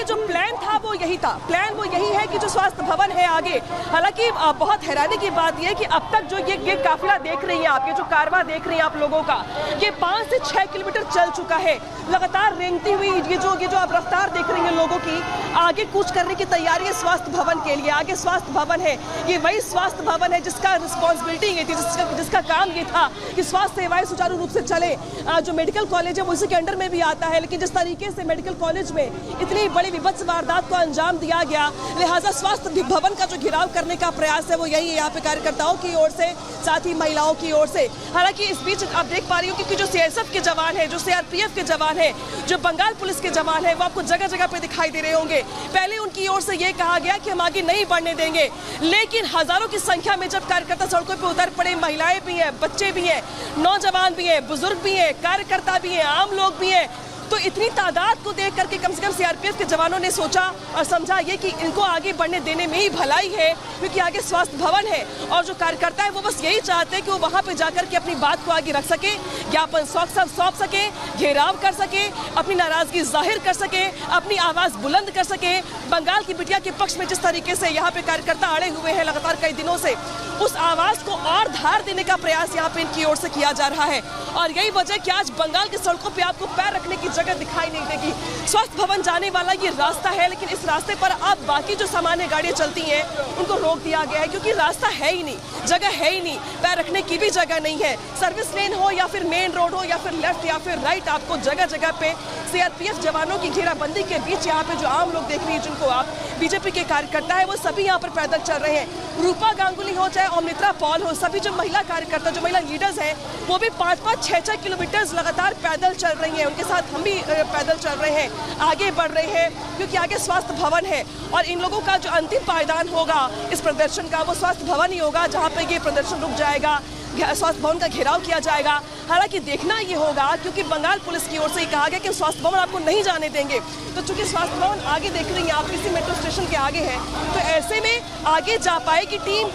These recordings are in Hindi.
देखिए जो प्लान था वो यही था, प्लान वो यही है कि जो स्वास्थ्य भवन है आगे, हालांकि बहुत हैरानी की बात यह है कि अब तक जो ये काफिला देख रही हैं आप, ये जो कारवा देख रही हैं आप लोगों का, ये 5 से 6 किलोमीटर चल चुका है लगातार रेंगती हुई। ये जो आप रफ्तार देख रही हैं लोगों की, आगे कूच करने की तैयारी है स्वास्थ्य भवन के लिए। आगे स्वास्थ्य भवन है, ये वही स्वास्थ्य भवन है जिसका रिस्पॉन्सिबिलिटी ये थी, जिसका काम ये था कि स्वास्थ्य सेवाएं सुचारू रूप से चले। जो मेडिकल कॉलेज है वो इसी के अंडर में भी आता है, लेकिन जिस तरीके से मेडिकल कॉलेज में इतनी बड़ी विभत्स वारदात को अंजाम दिया गया, लिहाजा स्वास्थ्य भवन का जो घिराव करने का प्रयास है वो यही है यहाँ पे कार्यकर्ताओं की ओर से, साथ ही महिलाओं की ओर से। हालांकि इस बीच आप देख पा रही हो कि जो सीआईएसएफ के जवान है, जो सीआरपीएफ के जवान है, जो बंगाल पुलिस के जवान है, वो आपको जगह जगह पे दिखाई दे रहे होंगे। पहले उनकी ओर से ये कहा गया कि हम आगे नहीं बढ़ने देंगे, लेकिन हजारों की संख्या में जब कार्यकर्ता सड़कों पर उतर पड़े, महिलाएं भी हैं, बच्चे भी हैं, नौजवान भी हैं, बुजुर्ग भी हैं, कार्यकर्ता भी हैं, आम लोग भी हैं, तो इतनी तादाद को देख करके कम से कम सीआरपीएफ के जवानों ने सोचा और समझा ये कि इनको आगे बढ़ने देने में ही भलाई है, क्योंकि आगे स्वास्थ्य भवन है और जो कार्यकर्ता है वो बस यही चाहते हैं कि वो वहां पे जाकर के अपनी बात को आगे रख सके, ज्ञापन सौंप सके, घेराव कर सके, अपनी नाराजगी जाहिर कर सके, अपनी आवाज बुलंद कर सके। बंगाल की बिटिया के पक्ष में जिस तरीके से यहाँ पे कार्यकर्ता अड़े हुए हैं लगातार कई दिनों से, उस आवाज को और धार देने का प्रयास यहाँ पे इनकी ओर से किया जा रहा है। और यही वजह कि आज बंगाल की सड़कों पे आपको पैर रखने की जगह दिखाई नहीं देगी। स्वास्थ्य भवन जाने वाला ये रास्ता है, लेकिन इस रास्ते पर अब बाकी जो सामान्य गाड़ियां चलती हैं उनको रोक दिया गया है, क्योंकि रास्ता है ही नहीं, जगह है ही नहीं, पैर रखने की भी जगह नहीं है। सर्विस लेन हो या फिर मेन रोड हो या फिर लेफ्ट या फिर राइट, आपको जगह जगह पे सीआरपीएफ जवानों की घेराबंदी के बीच यहाँ पे जो आम लोग देख रही है, जिनको आप बीजेपी के कार्यकर्ता है, वो सभी यहाँ पर पैदल चल रहे हैं। रूपा गांगुली हो चाहे अमृता पॉल हो, सभी जो महिला कार्यकर्ता, जो महिला लीडर्स हैं, वो भी 5-5, 6-6 किलोमीटर लगातार पैदल चल रही हैं। उनके साथ हम भी पैदल चल रहे हैं, आगे बढ़ रहे हैं, क्योंकि आगे स्वास्थ्य भवन है और इन लोगों का जो अंतिम पायदान होगा इस प्रदर्शन का, वो स्वास्थ्य भवन ही होगा, जहाँ पे ये प्रदर्शन रुक जाएगा, स्वास्थ्य भवन का घेराव किया जाएगा। हालांकि देखना ये होगा, क्योंकि बंगाल पुलिस की ओर से कहा गया कि स्वास्थ्य भवन आपको नहीं जाने देंगे, तो चूंकि स्वास्थ्य भवन आगे देख रही हैं आप, किसी मेट्रो स्टेशन के आगे है, तो ऐसे में आगे जा पाएगी टीम,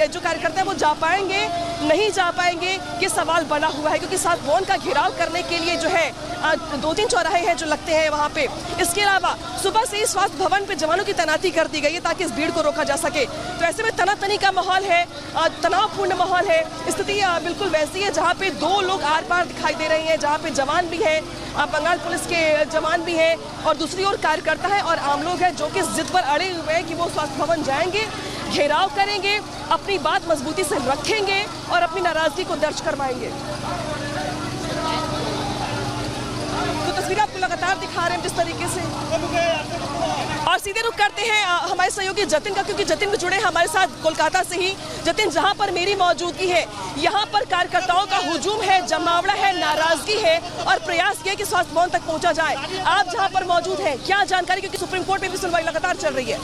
जो कार्यकर्ता है वो जा पाएंगे, नहीं जा पाएंगे, ये सवाल बना हुआ है, क्योंकि स्वास्थ्य भवन का घेराव करने के लिए जो है 2-3 चौराहे हैं जो लगते हैं वहाँ पे। इसके अलावा सुबह से ही स्वास्थ्य भवन पे जवानों की तैनाती कर दी गई है ताकि इस भीड़ को रोका जा सके। तो ऐसे में तनातनी का माहौल है, तनावपूर्ण माहौल है। स्थिति बिल्कुल वैसी है जहाँ पे 2 लोग आर पार दिखाई दे रहे हैं, जहाँ पे जवान भी हैं, बंगाल पुलिस के जवान भी हैं, और दूसरी ओर कार्यकर्ता है और आम लोग हैं जो कि जिद पर अड़े हुए हैं कि वो स्वास्थ्य भवन जाएंगे, घेराव करेंगे, अपनी बात मजबूती से रखेंगे और अपनी नाराजगी को दर्ज करवाएंगे। तो तस्वीर आपको लगातार दिखा रहे हैं जिस तरीके से, और सीधे रुख करते हैं हमारे सहयोगी जतिन का, क्योंकि जतिन भी जुड़े हैं हमारे साथ कोलकाता से ही। जतिन, जहां पर मेरी मौजूदगी है, यहां पर कार्यकर्ताओं का हुजूम है, जमावड़ा है, नाराजगी है और प्रयास किया कि स्वास्थ्य भवन तक पहुंचा जाए। आप जहां पर मौजूद हैं, क्या जानकारी, क्योंकि सुप्रीम कोर्ट में भी सुनवाई लगातार चल रही है?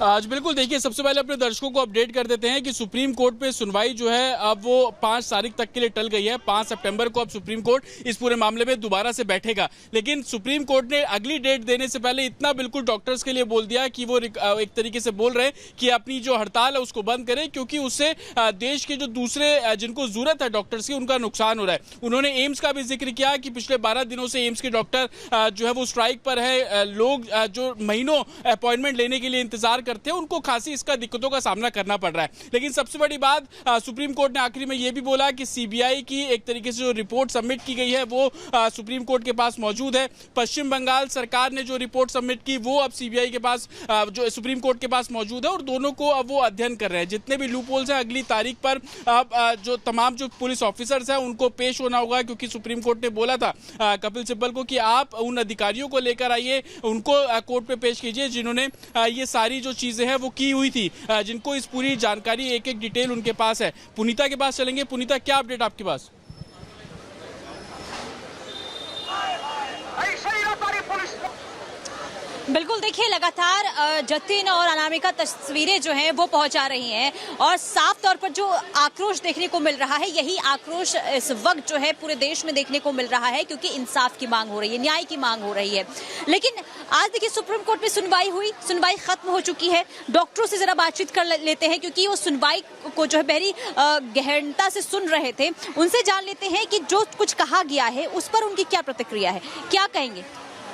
आज बिल्कुल देखिए, सबसे पहले अपने दर्शकों को अपडेट कर देते हैं कि सुप्रीम कोर्ट में सुनवाई जो है अब वो 5 तारीख तक के लिए टल गई है। 5 सितंबर को अब सुप्रीम कोर्ट इस पूरे मामले में दोबारा से बैठेगा, लेकिन सुप्रीम कोर्ट ने अगली डेट देने से पहले इतना बिल्कुल डॉक्टर्स के लिए बोल दिया कि वो एक तरीके से बोल रहे हैं कि अपनी जो हड़ताल है उसको बंद करें, क्योंकि उससे देश के जो दूसरे जिनको जरूरत है डॉक्टर्स की, उनका नुकसान हो रहा है। उन्होंने एम्स का भी जिक्र किया कि पिछले 12 दिनों से एम्स के डॉक्टर जो है वो स्ट्राइक पर है। लोग जो महीनों अपॉइंटमेंट लेने के लिए इंतजार करते हैं, उनको खासी इसका दिक्कतों का सामना करना पड़ रहा है। लेकिन सबसे बड़ी बात, सुप्रीम कोर्ट ने आखिरी में यह भी बोला कि सीबीआई की एक तरीके से जो रिपोर्ट सबमिट की गई है वो सुप्रीम कोर्ट के पास मौजूद है। पश्चिम बंगाल सरकार ने जो रिपोर्ट सबमिट की वो अब सीबीआई के पास, जो सुप्रीम कोर्ट के पास मौजूद है, और दोनों को अब वो अध्ययन कर रहे हैं। जितने भी लूपहोल्स हैं, अगली तारीख पर जो तमाम जो पुलिस ऑफिसर्स हैं उनको पेश होना होगा, क्योंकि सुप्रीम कोर्ट ने बोला था कपिल सिब्बल को कि आप उन अधिकारियों को लेकर आइए, उनको कोर्ट पे पेश कीजिए जिन्होंने ये सारी जो चीजें हैं वो की हुई थी, जिनको इस पूरी जानकारी एक डिटेल उनके पास है। पुनीता के पास चलेंगे। पुनीता, क्या अपडेट आपके पास? बिल्कुल, देखिए लगातार जतिन और अनामिका तस्वीरें जो हैं वो पहुंचा रही हैं और साफ तौर पर जो आक्रोश देखने को मिल रहा है, यही आक्रोश इस वक्त जो है पूरे देश में देखने को मिल रहा है, क्योंकि इंसाफ की मांग हो रही है, न्याय की मांग हो रही है। लेकिन आज देखिए सुप्रीम कोर्ट में सुनवाई हुई, सुनवाई खत्म हो चुकी है। डॉक्टरों से जरा बातचीत कर लेते हैं, क्योंकि वो सुनवाई को जो है बड़ी गहनता से सुन रहे थे। उनसे जान लेते हैं कि जो कुछ कहा गया है उस पर उनकी क्या प्रतिक्रिया है, क्या कहेंगे।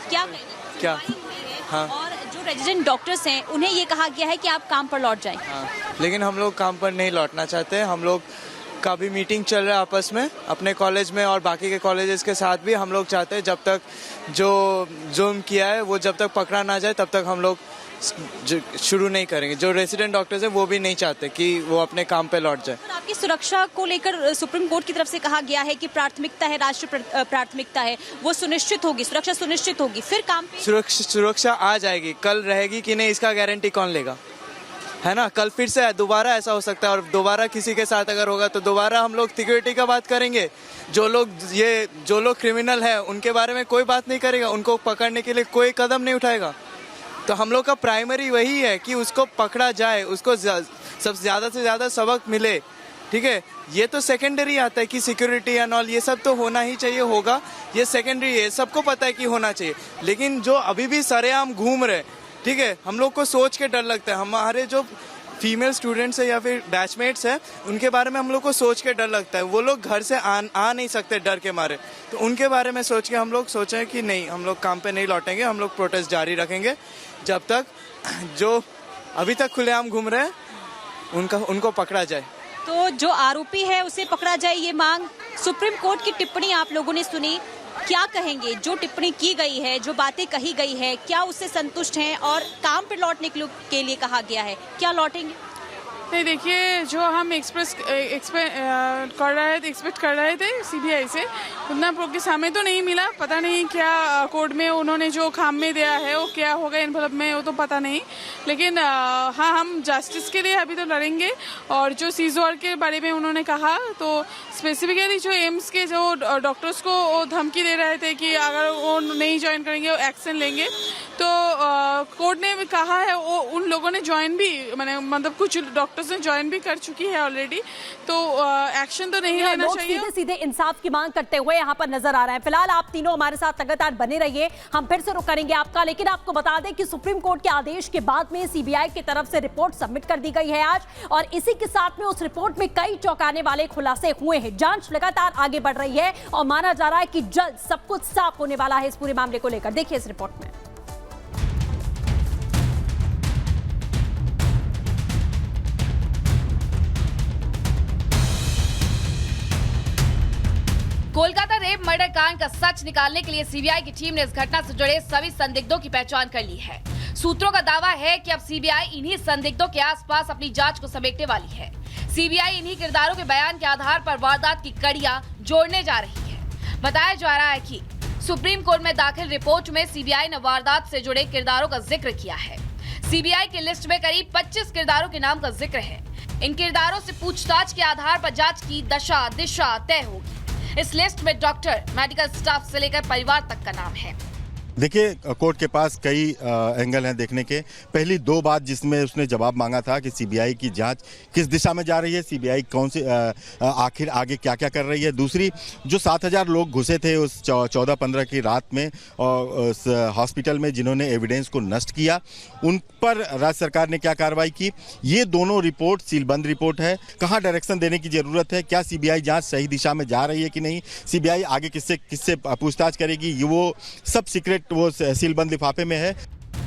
क्या? हाँ। और जो रेजिडेंट डॉक्टर्स हैं उन्हें ये कहा गया है कि आप काम पर लौट जाएं। हाँ, लेकिन हम लोग काम पर नहीं लौटना चाहते। हम लोग का भी मीटिंग चल रहा है आपस में, अपने कॉलेज में और बाकी के कॉलेजेस के साथ भी। हम लोग चाहते हैं जब तक जो जुर्म किया है वो जब तक पकड़ा ना जाए तब तक हम लोग शुरू नहीं करेंगे। जो रेसिडेंट डॉक्टर्स हैं वो भी नहीं चाहते कि वो अपने काम पे लौट जाए। आपकी सुरक्षा को लेकर सुप्रीम कोर्ट की तरफ से कहा गया है कि प्राथमिकता है, राष्ट्रीय प्राथमिकता है, वो सुनिश्चित होगी, सुरक्षा सुनिश्चित होगी, फिर काम पे सुरक्षा आ जाएगी। कल रहेगी कि नहीं इसका गारंटी कौन लेगा, है ना। कल फिर से दोबारा ऐसा हो सकता है और दोबारा किसी के साथ अगर होगा तो दोबारा हम लोग सिक्योरिटी का बात करेंगे। जो लोग क्रिमिनल है उनके बारे में कोई बात नहीं करेगा, उनको पकड़ने के लिए कोई कदम नहीं उठाएगा। तो हम लोग का प्राइमरी वही है कि उसको पकड़ा जाए, उसको सब ज़्यादा से ज़्यादा सबक मिले, ठीक है। ये तो सेकेंडरी आता है कि सिक्योरिटी एंड ऑल ये सब तो होना ही चाहिए, होगा, ये सेकेंडरी है, सबको पता है कि होना चाहिए। लेकिन जो अभी भी सरेआम घूम रहे, ठीक है, हम लोग को सोच के डर लगता है। हमारे जो फीमेल स्टूडेंट्स है या फिर बैचमेट्स है उनके बारे में हम लोग को सोच के डर लगता है। वो लोग घर से आ नहीं सकते डर के मारे, तो उनके बारे में सोच के हम लोग सोचे कि नहीं, हम लोग काम पे नहीं लौटेंगे, हम लोग प्रोटेस्ट जारी रखेंगे जब तक जो अभी तक खुलेआम घूम रहे हैं उनको पकड़ा जाए। तो जो आरोपी है उसे पकड़ा जाए, ये मांग। सुप्रीम कोर्ट की टिप्पणी आप लोगों ने सुनी, क्या कहेंगे। जो टिप्पणी की गई है, जो बातें कही गई है, क्या उससे संतुष्ट हैं और काम पर लौटने के लिए कहा गया है, क्या लौटेंगे। नहीं, देखिए, जो हम एक्सपेक्ट कर रहे थे सीबीआई से, उतना प्रोग्रेस हमें तो नहीं मिला। पता नहीं क्या कोर्ट में उन्होंने जो खाम में दिया है वो क्या होगा एनवलप में, वो तो पता नहीं। लेकिन हाँ, हम जस्टिस के लिए अभी तो लड़ेंगे। और जो सीजोर के बारे में उन्होंने कहा, तो स्पेसिफिकली जो एम्स के जो डॉक्टर्स को वो धमकी दे रहे थे कि अगर वो नहीं ज्वाइन करेंगे वो एक्शन लेंगे। तो कोर्ट ने कहा है वो उन लोगों ने ज्वाइन भी, मतलब कुछ डॉक्टर्स ने ज्वाइन भी कर चुकी है ऑलरेडी, तो एक्शन तो नहीं लेना चाहिए। सीधे सीधे इंसाफ की मांग करते हुए यहाँ पर नजर आ रहे हैं। फिलहाल आप तीनों हमारे साथ लगातार बने रहिए, हम फिर से रुक करेंगे आपका। लेकिन आपको बता दें कि सुप्रीम कोर्ट के आदेश के बाद में सीबीआई की तरफ से रिपोर्ट सबमिट कर दी गई है आज, और इसी के साथ में उस रिपोर्ट में कई चौंकाने वाले खुलासे हुए हैं। जांच लगातार आगे बढ़ रही है और माना जा रहा है कि जल्द सब कुछ साफ होने वाला है इस पूरे मामले को लेकर। देखिए इस रिपोर्ट में। कोलकाता रेप मर्डर कांड का सच निकालने के लिए सीबीआई की टीम ने इस घटना से जुड़े सभी संदिग्धों की पहचान कर ली है। सूत्रों का दावा है कि अब सीबीआई इन्हीं संदिग्धों के आसपास अपनी जांच को समेटने वाली है। सीबीआई इन्हीं किरदारों के बयान के आधार पर वारदात की कड़ियां जोड़ने जा रही है। बताया जा रहा है कि सुप्रीम कोर्ट में दाखिल रिपोर्ट में सीबीआई ने वारदात से जुड़े किरदारों का जिक्र किया है। सीबीआई की लिस्ट में करीब 25 किरदारों के नाम का जिक्र है। इन किरदारों से पूछताछ के आधार पर जांच की दिशा तय होगी। इस लिस्ट में डॉक्टर, मेडिकल स्टाफ से लेकर परिवार तक का नाम है। देखिए, कोर्ट के पास कई एंगल हैं देखने के। पहली दो बात जिसमें उसने जवाब मांगा था कि सीबीआई की जांच किस दिशा में जा रही है, सीबीआई कौन से आखिर आगे क्या क्या कर रही है। दूसरी, जो 7000 लोग घुसे थे उस 14-15 की रात में और उस हॉस्पिटल में जिन्होंने एविडेंस को नष्ट किया, उन पर राज्य सरकार ने क्या कार्रवाई की। ये दोनों रिपोर्ट सीलबंद रिपोर्ट है। कहाँ डायरेक्शन देने की जरूरत है, क्या सीबीआई जांच सही दिशा में जा रही है कि नहीं, सीबीआई आगे किससे पूछताछ करेगी, ये वो सब सीक्रेट वो सीलबंद लिफाफे में है।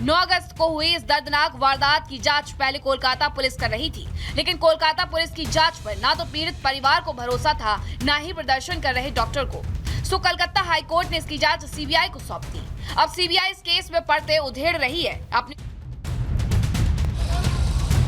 9 अगस्त को हुई इस दर्दनाक वारदात की जांच पहले कोलकाता पुलिस कर रही थी, लेकिन कोलकाता पुलिस की जांच पर ना तो पीड़ित परिवार को भरोसा था, ना ही प्रदर्शन कर रहे डॉक्टर को। सो कलकत्ता हाई कोर्ट ने इसकी जांच सीबीआई को सौंप दी। अब सीबीआई इस केस में पड़ते उधेड़ रही है। अपनी